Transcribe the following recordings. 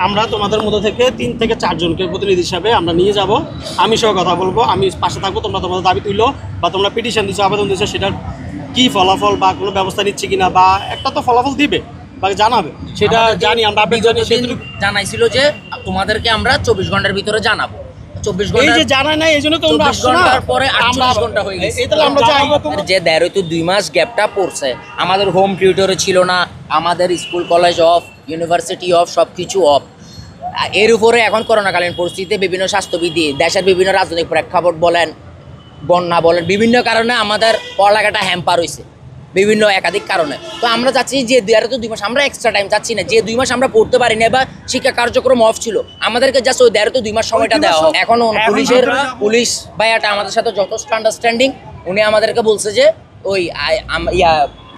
আমরা তোমাদের মধ্যে থেকে 3 থেকে 4 জনকে প্রতিনিধি হিসাবে আমরা নিয়ে যাব, আমি সহ কথা বলবো, আমি পাশে থাকবো। তোমরা তোমাদের দাবি তুললো বা তোমরা পিটিশন দিচ্ছ, আবেদন দিচ্ছ, সেটার কী ফলাফল বা কোনো ব্যবস্থা নিচ্ছে কিনা বা একটা তো ফলাফল দিবে বা জানাবে, সেটা জানি আমরা। জানাইছিল যে তোমাদেরকে আমরা 24 ঘন্টার ভিতরে জানাবো। 24 ঘন্টা এই যে জানাই নাই, এই জন্য তো আমরা 24 ঘন্টার পরে 48 ঘন্টা হয়ে গেছে। এটা আমরা চাই যে 2 মাস গ্যাপটা পড়ছে, আমাদের হোম টিউটরে ছিল না, আমাদের school college of, university of, সব কিছু অফ। এর উপরে এখন করোনাকালীন পরিস্থিতিতে বিভিন্ন স্বাস্থ্যবিধি, দেশের বিভিন্ন রাজনৈতিক প্রেক্ষাপট বলেন, বন্যা বলেন, বিভিন্ন কারণে আমাদের পড়ালেখাটা হ্যাম্পার হয়েছে, বিভিন্ন একাধিক কারণে। তো আমরা চাচ্ছি যে 2 মাস আমরা এক্সট্রা টাইম চাচ্ছি না, যে 2 মাস আমরা পড়তে পারি না বা শিক্ষা কার্যক্রম অফ ছিল, আমাদেরকে জাস্ট ওই 2 মাস সময়টা দেওয়া হয়। এখন পুলিশ ভাইয়াটা আমাদের সাথে যথেষ্ট আন্ডারস্ট্যান্ডিং, উনি আমাদেরকে বলছে যে ওই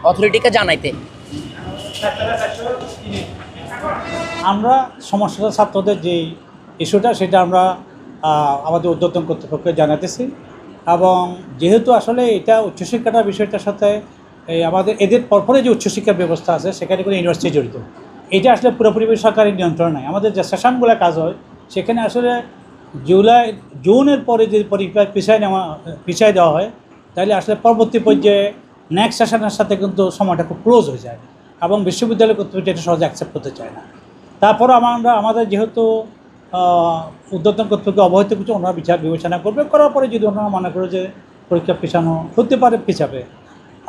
অথরিটিকে জানাইতে। আমরা সমস্যাটা ছাত্রদের যে ইস্যুটা সেটা আমরা আমাদের ঊর্ধ্বতন কর্তৃপক্ষকে জানাতেছি, এবং যেহেতু আসলে এটা উচ্চশিক্ষাটার বিষয়টার সাথে আমাদের এদের পরপরে যে উচ্চশিক্ষার ব্যবস্থা আছে সেখানে কোনো ইউনিভার্সিটি জড়িত, এটা আসলে পুরোপুরি সরকারি নিয়ন্ত্রণ নাই। আমাদের যে সেশনগুলো কাজ হয় সেখানে আসলে জুনের পরে যদি পরীক্ষা পিছিয়ে দেওয়া হয়, তাহলে আসলে পরবর্তী পর্যায়ে নেক্সট সেশনের সাথে কিন্তু সময়টা খুব ক্লোজ হয়ে যায়, এবং বিশ্ববিদ্যালয় কর্তৃপক্ষ এটা সহজে অ্যাকসেপ্ট করতে চায় না। তারপর আমাদের যেহেতু ঊর্ধ্বতন কর্তৃপক্ষ অবহিত কিছু ওনারা বিবেচনা করবে, করার পরে যদি ওনারা মনে করে যে পরীক্ষা পিছানো হতে পারে পিছাবে,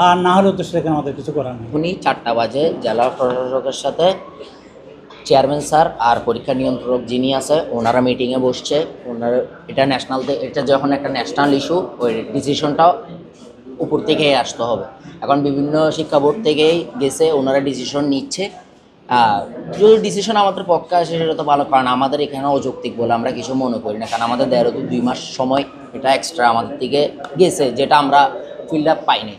আর না হলেও তো সেখানে আমাদের কিছু করার নেই। উনি 4টা বাজে জেলা প্রশাসকের সাথে চেয়ারম্যান স্যার আর পরীক্ষা নিয়ন্ত্রক যিনি আছে ওনারা মিটিংয়ে বসছে। ওনারা এটা যখন একটা ন্যাশনাল ইস্যু, ওই ডিসিশনটাও উপর থেকেই আসতে হবে। এখন বিভিন্ন শিক্ষা বোর্ড থেকেই গেছে, ওনারা ডিসিশন নিচ্ছে। যদি ডিসিশন আমাদের পক্ষে আসে সেটা তো ভালো, কারণ আমাদের এখানে অযৌক্তিক বলে আমরা কিছু মনে করি না, কারণ আমাদের 2 মাস সময় এটা এক্সট্রা আমাদের থেকে গেছে, যেটা আমরা ফিল্ড আপ পাইনি।